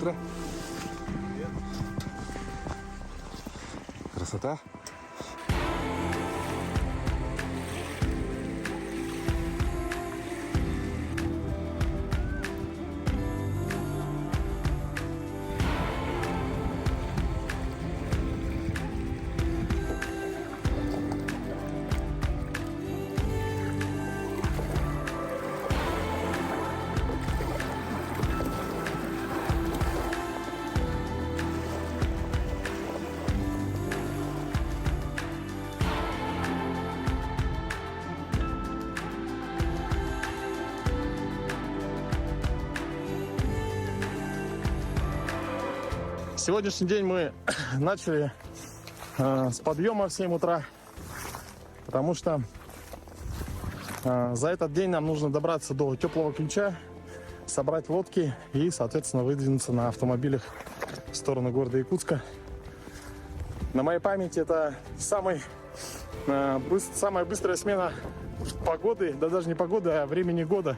утро. Красота. Сегодняшний день мы начали с подъема в 7 утра, потому что за этот день нам нужно добраться до Теплого Ключа, собрать лодки и, соответственно, выдвинуться на автомобилях в сторону города Якутска. На моей памяти это самая быстрая смена погоды, да даже не погоды, а времени года.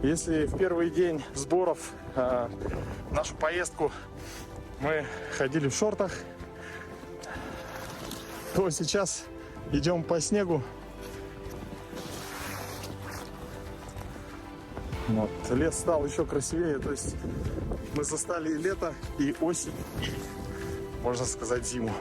Если в первый день сборов нашу поездку мы ходили в шортах, то сейчас идем по снегу. Вот. Лес стал еще красивее, то есть мы застали и лето, и осень, и, можно сказать, зиму.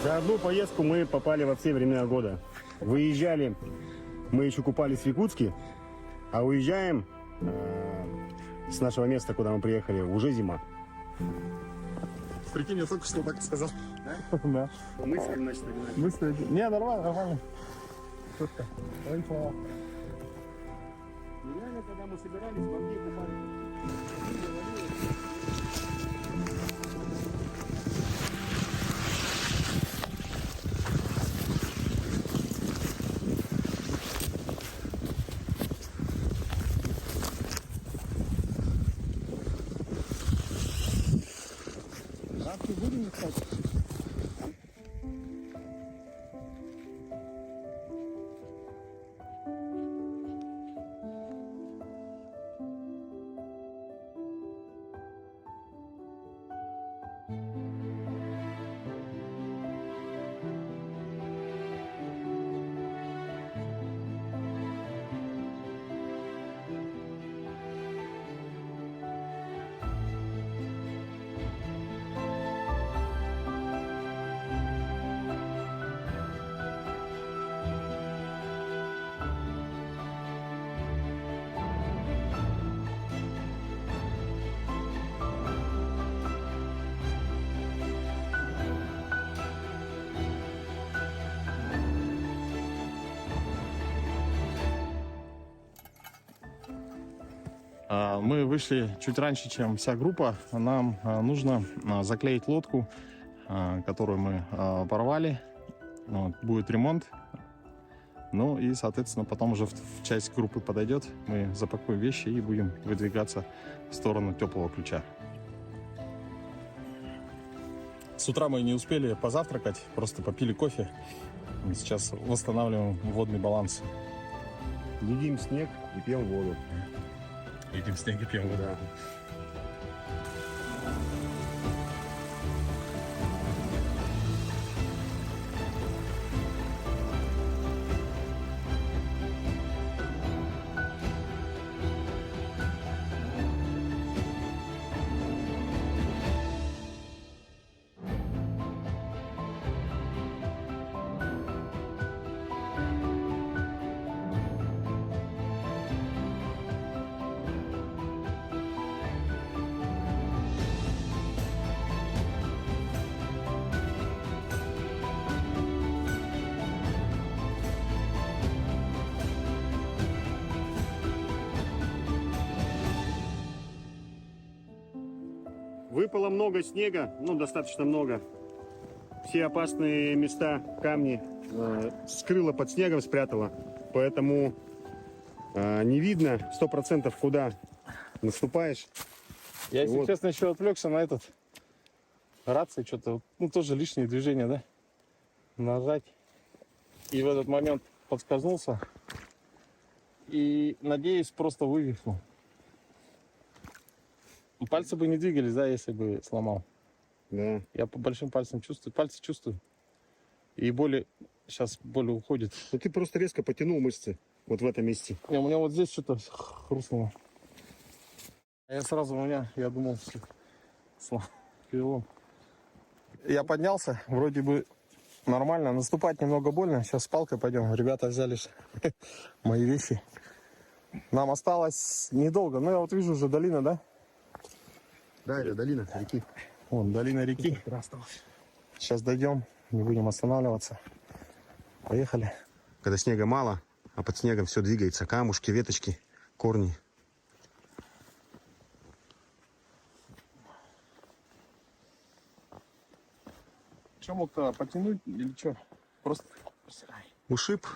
За одну поездку мы попали во все времена года. Выезжали, мы еще купались в Якутске, а уезжаем с нашего места, куда мы приехали, уже зима. Прикинь, я только что так сказал. Да? Да. Мысли, значит, Мысли. Не, нормально. Шутка. реально, когда мы собирались, во мне купались. Рабки будем искать? Мы вышли чуть раньше, чем вся группа. Нам нужно заклеить лодку, которую мы порвали. Вот, будет ремонт. Ну и, соответственно, потом уже часть группы подойдет. Мы запакуем вещи и будем выдвигаться в сторону Теплого Ключа. С утра мы не успели позавтракать, просто попили кофе. Сейчас восстанавливаем водный баланс. Едим снег и пьем воду. Едим снег и пьем воду. Да. Выпало много снега, ну, достаточно много. Все опасные места, камни скрыло под снегом, спрятало. Поэтому не видно 100% куда наступаешь. Я, если Вот. честно, еще отвлекся на этот рации, что-то, ну, тоже лишние движения, да? Нажать. И в этот момент подскользнулся. И, надеюсь, просто вывихнул. Пальцы бы не двигались, да, если бы сломал. Да. Я по большим пальцам чувствую, пальцы чувствую. И боли, сейчас боль уходит. Ну ты просто резко потянул мышцы вот в этом месте. Не, у меня вот здесь что-то хрустнуло. А я сразу, я думал, что перелом. Я поднялся, вроде бы нормально. Наступать немного больно. Сейчас с палкой пойдем. Ребята взяли мои вещи. Нам осталось недолго. Ну, я вот вижу уже долина, да? Да, это долина реки. Вон, долина реки. Сейчас дойдем, не будем останавливаться. Поехали. Когда снега мало, а под снегом все двигается. Камушки, веточки, корни. Что мог-то потянуть или что? Просто... Ушиб.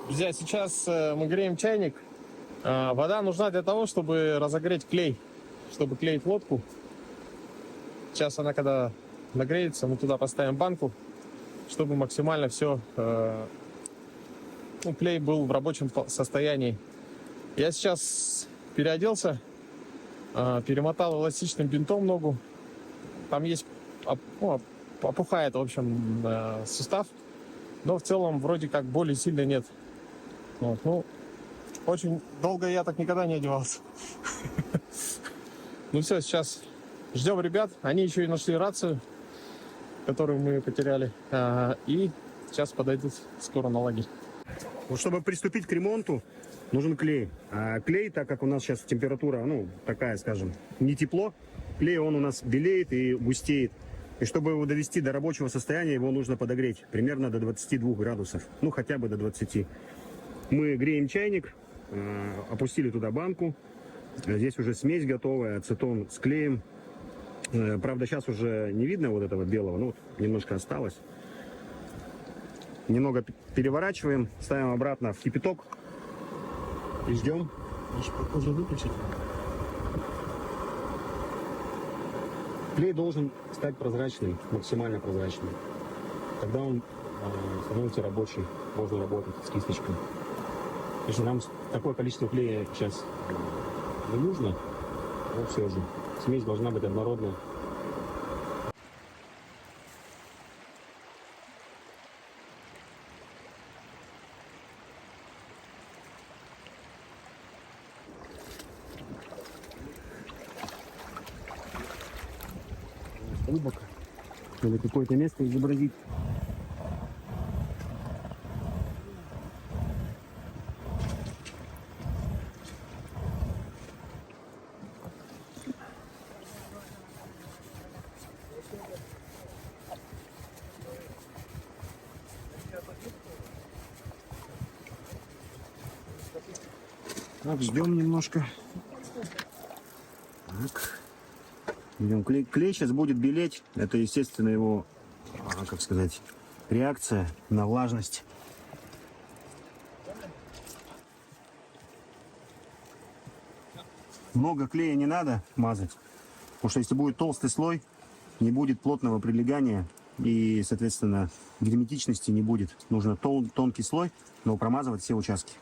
Друзья, сейчас мы греем чайник. Вода нужна для того, чтобы разогреть клей, чтобы клеить лодку. Сейчас она, когда нагреется, мы туда поставим банку, чтобы максимально все, клей был в рабочем состоянии. Я сейчас переоделся, перемотал эластичным бинтом ногу. Там есть, опухает, в общем, сустав. Но в целом вроде как боли сильно нет. Вот, ну, очень долго я так никогда не одевался. Ну все, сейчас ждем ребят. Они еще и нашли рацию, которую мы потеряли. И сейчас подойдут скоро на лагерь. Вот чтобы приступить к ремонту, нужен клей. А клей, так как у нас сейчас температура, такая, скажем, не тепло, клей он у нас белеет и густеет. И чтобы его довести до рабочего состояния, его нужно подогреть примерно до 22 градусов. Ну, хотя бы до 20. Мы греем чайник, опустили туда банку. Здесь уже смесь готовая, ацетон с клеем. Правда, сейчас уже не видно вот этого белого, ну, вот немножко осталось. Немного переворачиваем, ставим обратно в кипяток и ждем. Уже выключить. Клей должен стать прозрачным, максимально прозрачным. Тогда он становится рабочим, можно работать с кисточкой. Если нам такое количество клея сейчас не нужно, но все же смесь должна быть однородная. Глубоко. Или какое-то место изобразить. Так, ждем немножко. Так. Идем. Клей сейчас будет белеть. Это, естественно, его, как сказать, реакция на влажность. Много клея не надо мазать, потому что если будет толстый слой, не будет плотного прилегания и, соответственно, герметичности не будет. Нужно тонкий слой, но промазывать все участки.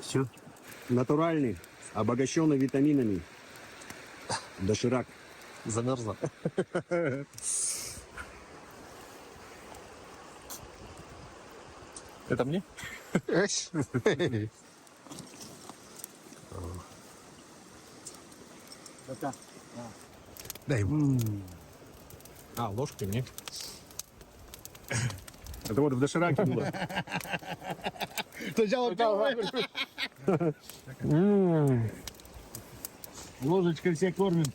Все. Натуральный, обогащенный витаминами. Доширак. Замерзла. Это мне? Дай. Ложкой мне. Это вот в дошираке было. Сначала Ложечкой все кормим.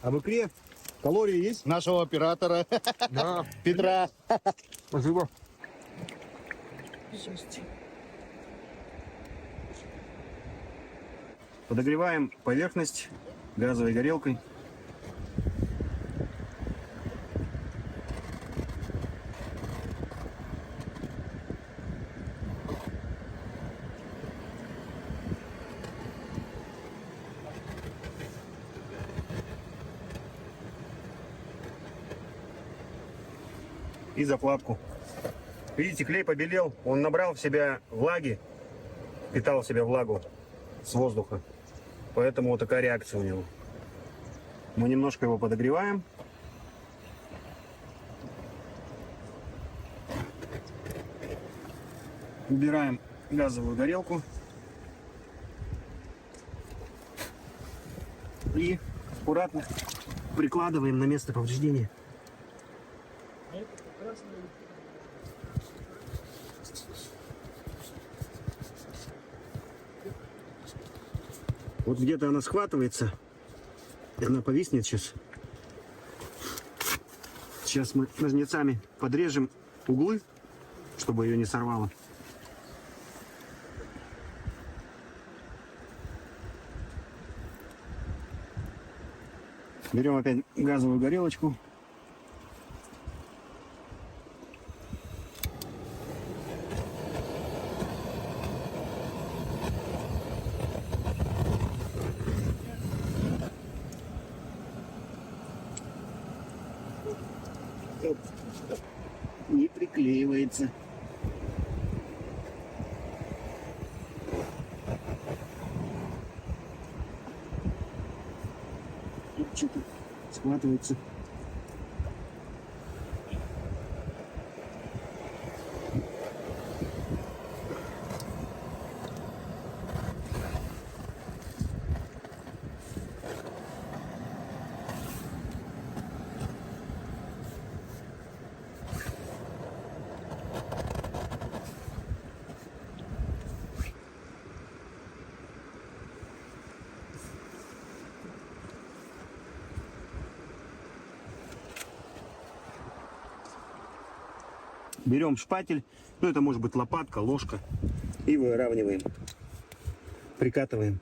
А в икре калории есть? Нашего оператора Да. Петра. Спасибо. Подогреваем поверхность газовой горелкой. И заплатку. Видите, клей побелел, он набрал в себя влаги, питал в себя влагу с воздуха. Поэтому вот такая реакция у него. Мы немножко его подогреваем. Убираем газовую горелку. И аккуратно прикладываем на место повреждения. Вот где-то она схватывается, и она повиснет сейчас. Сейчас мы ножницами подрежем углы, чтобы ее не сорвало. Берем опять газовую горелочку. Не приклеивается. Тут что-то схватывается. берем шпатель, ну это может быть лопатка, ложка, и выравниваем, прикатываем.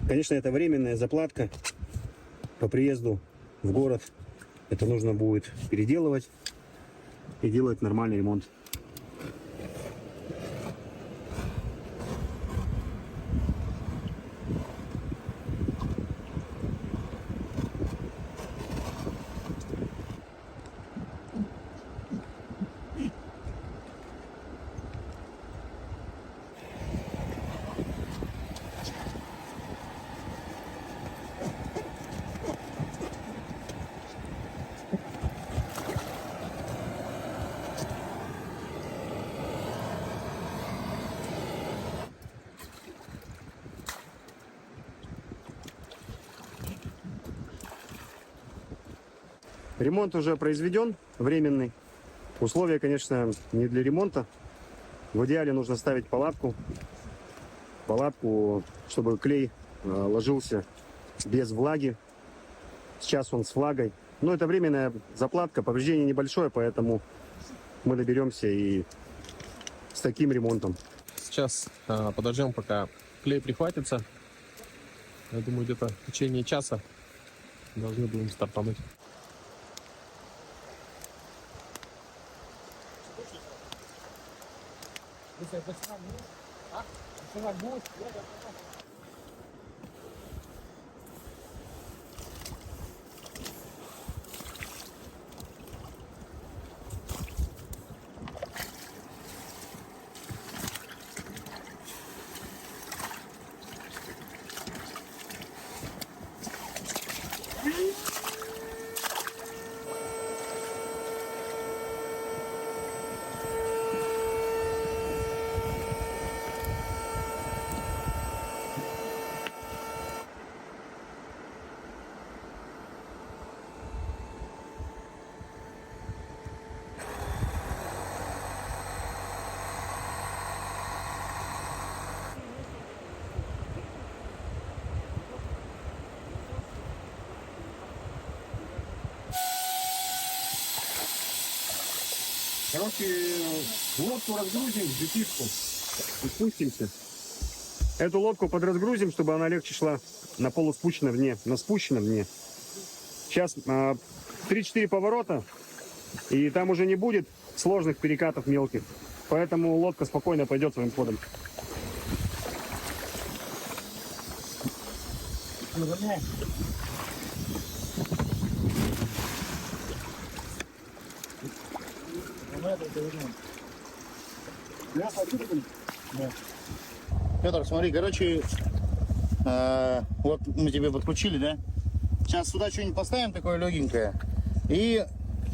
Конечно, это временная заплатка. По приезду в город это нужно будет переделывать и делать нормальный ремонт. Ремонт уже произведен, временный. Условия, конечно, не для ремонта. В идеале нужно ставить палатку. Палатку, чтобы клей ложился без влаги. Сейчас он с влагой. Но это временная заплатка, повреждение небольшое, поэтому мы доберемся и с таким ремонтом. Сейчас подождем, пока клей прихватится. Я думаю, где-то в течение часа должны будем стартануть. Короче, лодку разгрузим в джипишку и спустимся. Эту лодку подразгрузим, чтобы она легче шла на полуспущенном дне, на спущенном дне. Сейчас 3-4 поворота, и там уже не будет сложных перекатов мелких. Поэтому лодка спокойно пойдет своим ходом. Петр, смотри, короче, вот мы тебе подключили, да? Сейчас сюда что-нибудь поставим такое легенькое. И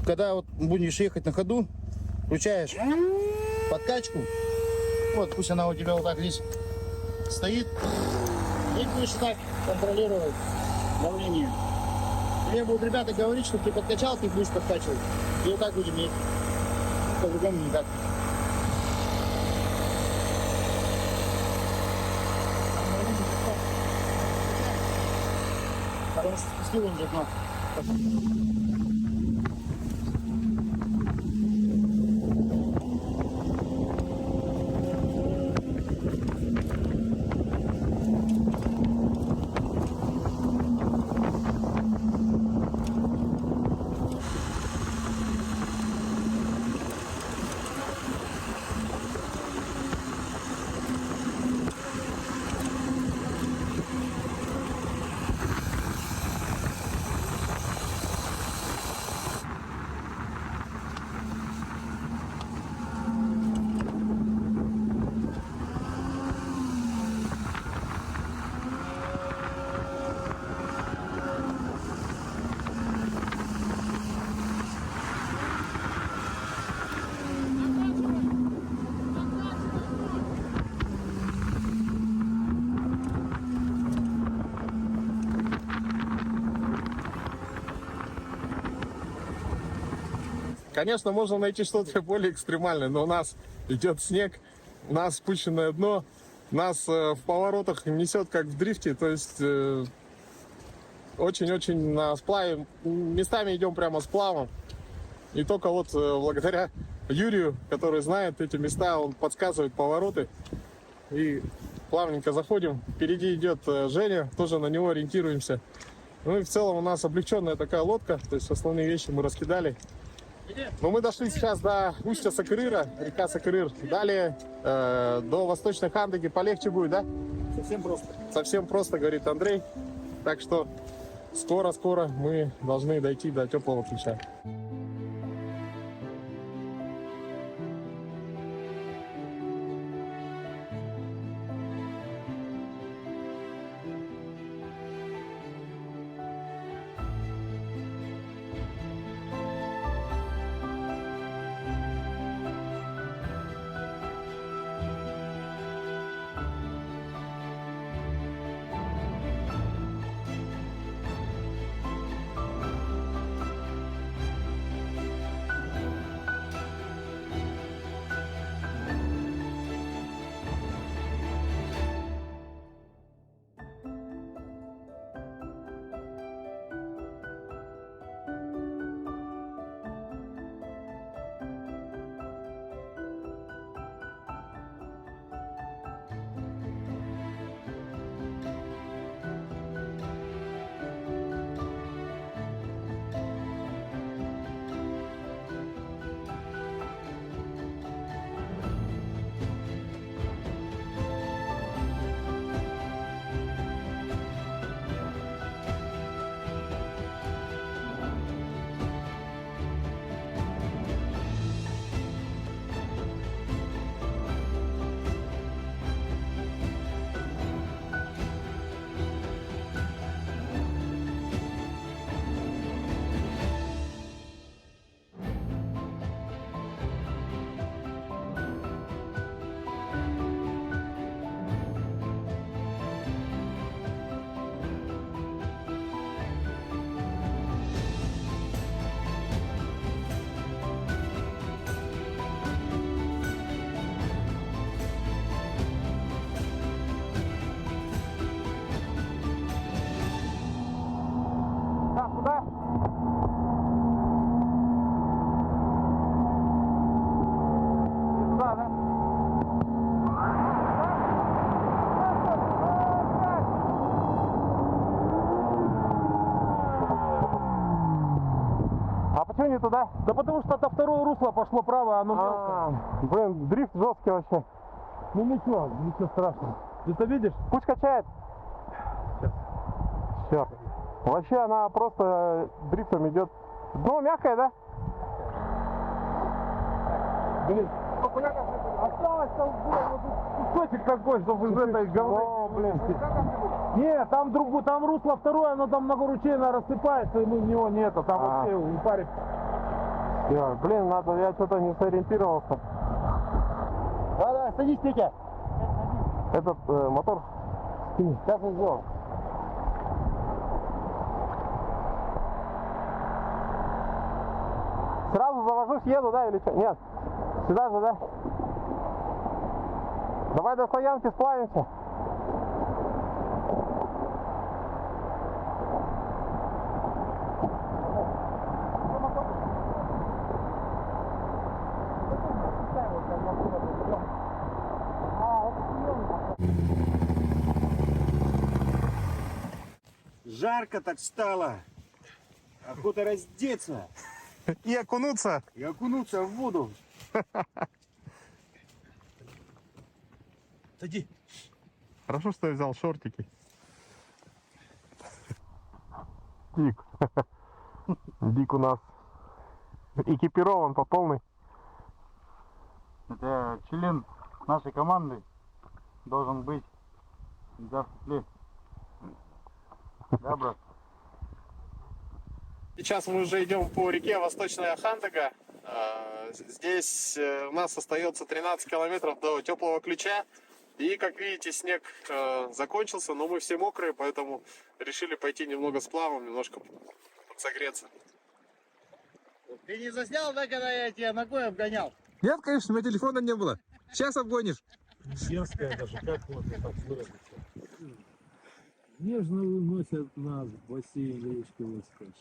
когда вот будешь ехать на ходу, включаешь подкачку. Вот, пусть она у тебя вот так здесь стоит. И будешь так контролировать давление. Мне будут ребята говорить, что ты подкачал, ты будешь подкачивать. И вот так будем ехать. По-другому никак. Потому что спустил он дно. Конечно, можно найти что-то более экстремальное, но у нас идет снег, у нас спущенное дно, нас в поворотах несет как в дрифте, то есть очень-очень на сплаве. Местами идем прямо сплавом. И только вот благодаря Юрию, который знает эти места, он подсказывает повороты. И плавненько заходим. Впереди идет Женя, тоже на него ориентируемся. Ну и в целом у нас облегченная такая лодка, то есть основные вещи мы раскидали. Но мы дошли сейчас до устья Сакырыра, река Сакырыр. Далее до Восточной Хандыги полегче будет, да? Совсем просто. Совсем просто, говорит Андрей. Так что скоро-скоро мы должны дойти до Теплого Ключа. Почему не туда? Да потому что это второе русло пошло право, оно мелко. Блин, дрифт жесткий вообще. Ну ничего страшного. Ты-то видишь? Пусть качает. Черт. Вообще она просто дрифтом идет. Ну, мягкая, да? Блин. Осталось там вот кусочек такой, чтобы из этой говны. О, блин. Не, там там русло второе, оно там много ручейно рассыпается, и мы в него не это, там вообще не парит. Блин, надо, я что-то не сориентировался. Да, садись, Петя. Этот мотор скини. Сейчас я сделал. Сразу завожусь, еду, да, или что? Нет. Сюда же, да? Давай до стоянки сплавимся. Жарко так стало. Охота раздеться И окунуться. и окунуться в воду. Иди. Хорошо, что я взял шортики. Дик. Дик у нас экипирован по полной. Это член нашей команды должен быть. Да, да, брат. Сейчас мы уже идем по реке Восточная Хандыга. Здесь у нас остается 13 километров до Теплого Ключа. И, как видите, снег закончился, но мы все мокрые, поэтому решили пойти немного сплавом, немножко подсогреться. Ты не заснял, да, когда я тебя ногой обгонял? Нет, конечно, у меня телефона не было. Сейчас обгонишь. Дерзкая даже, как можно так выразиться? Нежно выносят нас в бассейн речки Восточной.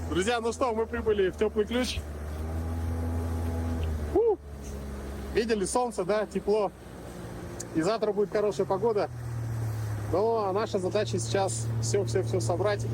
Друзья, ну что, мы прибыли в Теплый Ключ. Фу. Видели солнце, да, тепло. И завтра будет хорошая погода. Но наша задача сейчас все собрать.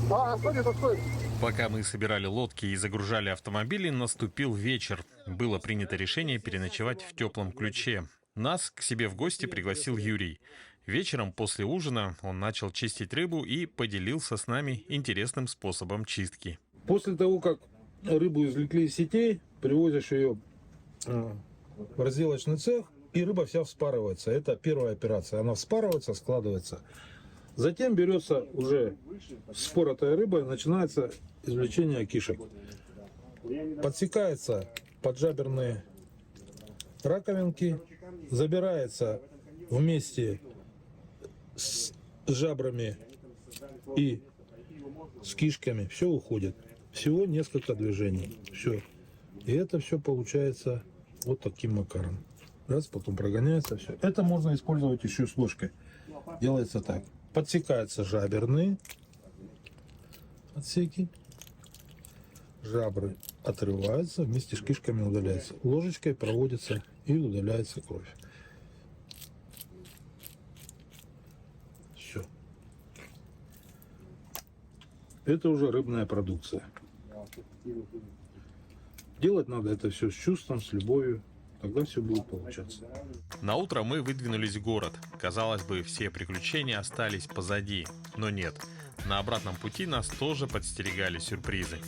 Отходит. Пока мы собирали лодки и загружали автомобили, наступил вечер. Было принято решение переночевать в Теплом Ключе. Нас к себе в гости пригласил Юрий. Вечером после ужина он начал чистить рыбу и поделился с нами интересным способом чистки. После того, как рыбу извлекли из сетей, привозишь ее в разделочный цех, и рыба вся вспарывается. Это первая операция. Она вспарывается, складывается. Затем берется уже вспоротая рыба, и начинается извлечение кишек. Подсекаются поджаберные раковинки, забирается вместе с жабрами и с кишками, все уходит. Всего несколько движений. Все. И это все получается вот таким макаром. Раз, потом прогоняется все. Это можно использовать еще с ложкой. Делается так. Подсекаются жаберные отсеки. Жабры отрываются, вместе с кишками удаляются. Ложечкой проводится и удаляется кровь. Все. Это уже рыбная продукция. Делать надо это все с чувством, с любовью. Тогда все будет получаться. На утро мы выдвинулись в город. Казалось бы, все приключения остались позади. Но нет. На обратном пути нас тоже подстерегали сюрпризы.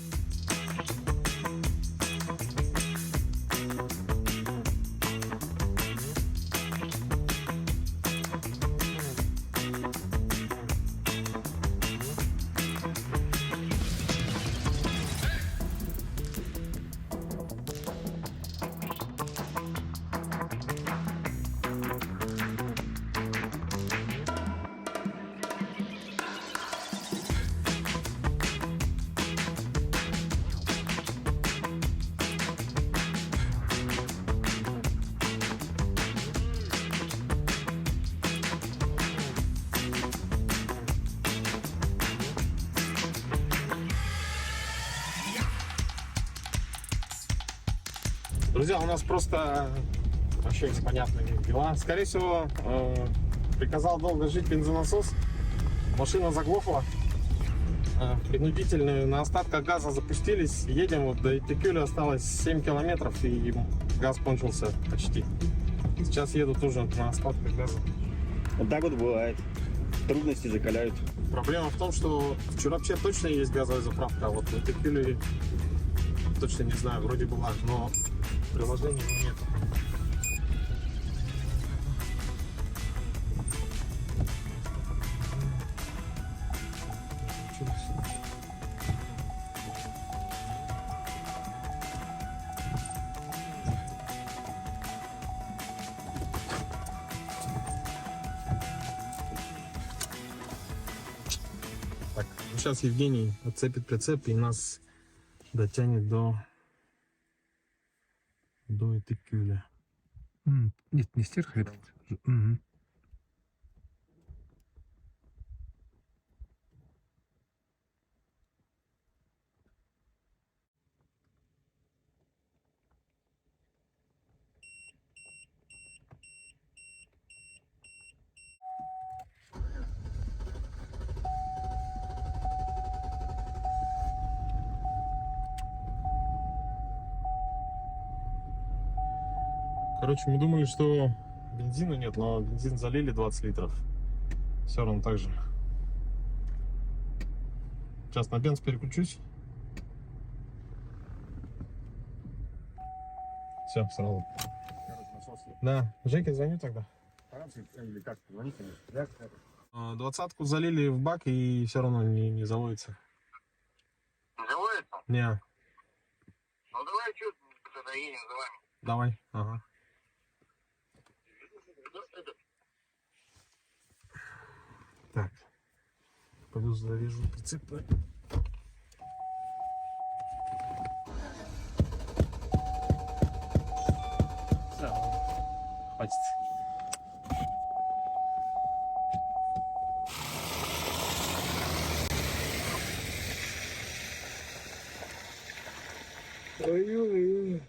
Друзья, у нас просто вообще непонятные дела. Скорее всего, приказал долго жить бензонасос. Машина заглохла. Принудительно на остатках газа запустились. Едем, вот до Итекюля осталось 7 километров, и газ кончился почти. Сейчас еду тоже на остатках газа. Вот так вот бывает. Трудности закаляют. Проблема в том, что в Чурапче точно есть газовая заправка, а вот в Текиле точно не знаю, вроде была, но приложения нет. Так, ну сейчас Евгений отцепит прицеп и нас дотянет до Итыкюля. Нет, не стерхает. Мгм. Короче, мы думали, что бензина нет, но бензин залили 20 литров. Все равно так же. Сейчас на бенз переключусь. Все, сразу. Да, Жеке звоню тогда. Или как, звоните мне. 20-ку залили в бак и все равно не заводится. Не заводится? Не. Ну давай что, тогда едем за вами. Давай. Ага. Так. Пойду завяжу прицеп. Хватит. Ой-ой-ой.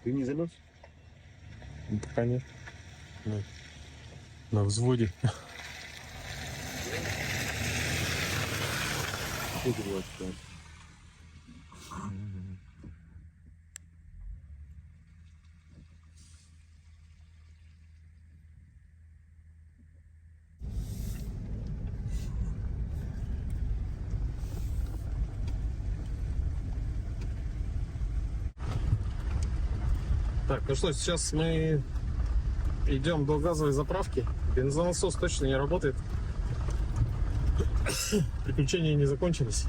Ты не замерз? Пока нет. На взводе. Так, ну что, сейчас мы идем до газовой заправки. Бензонасос точно не работает. Приключения не закончились.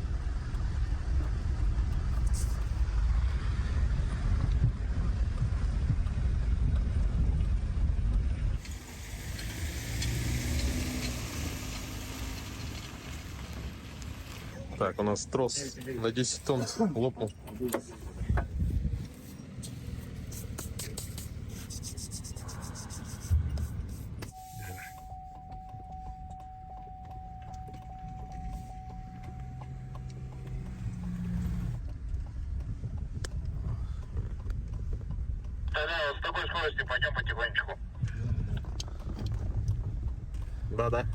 Так, у нас трос на 10 тонн лопнул. Тогда с такой скоростью пойдем потихонечку. Да-да.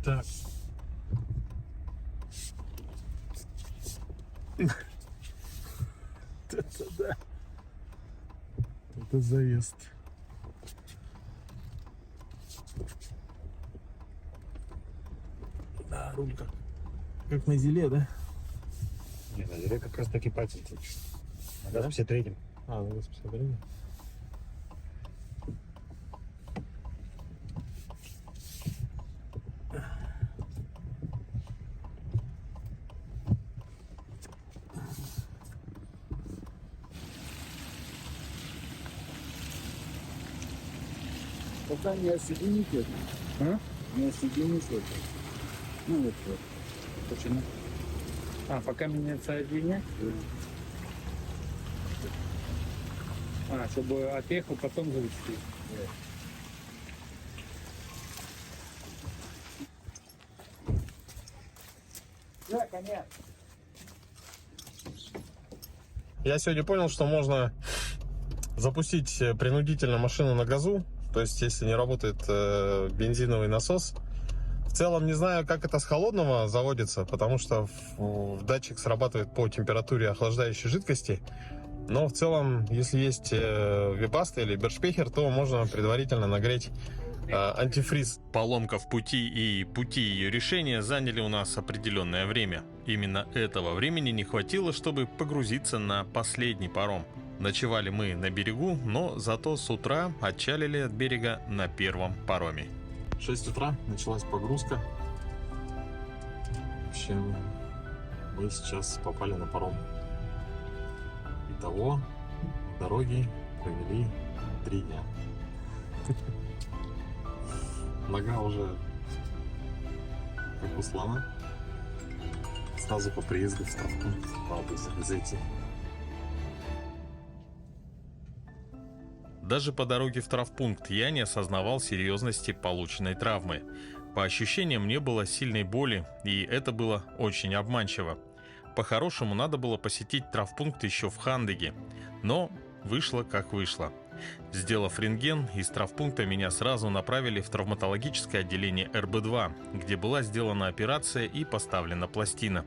Так. Это да. Это заезд. Да, руль как на зеле, да? Нет, на зере как раз таки пальцем. На газу 53-м. А, на 53. Пока не осоедините. А? Не осоедините. Ну вот. Почему? А, пока меня соединять? А, чтобы отъехал, потом завести. Да, конечно. Я сегодня понял, что можно запустить принудительно машину на газу, то есть если не работает бензиновый насос. В целом не знаю, как это с холодного заводится, потому что датчик срабатывает по температуре охлаждающей жидкости. Но в целом, если есть Webasto или Бершпехер, то можно предварительно нагреть антифриз. Поломка в пути и пути ее решения заняли у нас определенное время. Именно этого времени не хватило, чтобы погрузиться на последний паром. Ночевали мы на берегу, но зато с утра отчалили от берега на первом пароме. 6 утра началась погрузка. В общем, мы сейчас попали на паром. Итого в дороге провели 3 дня. Нога уже как у слона. Сразу по приезду в травмпункт надо зайти. Даже по дороге в травмпункт я не осознавал серьезности полученной травмы. По ощущениям, не было сильной боли, и это было очень обманчиво. По-хорошему, надо было посетить травмпункт еще в Хандыге, но вышло как вышло. Сделав рентген, из травмпункта меня сразу направили в травматологическое отделение РБ-2, где была сделана операция и поставлена пластина.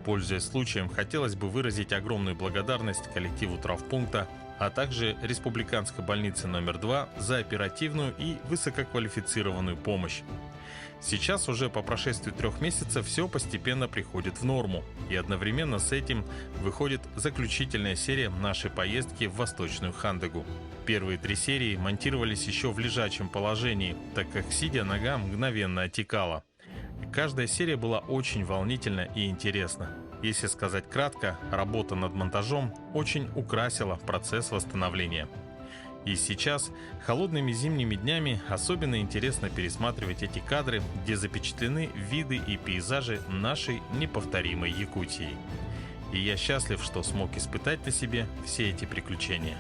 Пользуясь случаем, хотелось бы выразить огромную благодарность коллективу травмпункта, а также Республиканской больнице номер 2 за оперативную и высококвалифицированную помощь. Сейчас уже по прошествии 3 месяцев все постепенно приходит в норму, и одновременно с этим выходит заключительная серия нашей поездки в Восточную Хандыгу. Первые 3 серии монтировались еще в лежачем положении, так как сидя нога мгновенно отекала. Каждая серия была очень волнительна и интересна. Если сказать кратко, работа над монтажом очень украсила процесс восстановления. И сейчас, холодными зимними днями, особенно интересно пересматривать эти кадры, где запечатлены виды и пейзажи нашей неповторимой Якутии. И я счастлив, что смог испытать на себе все эти приключения.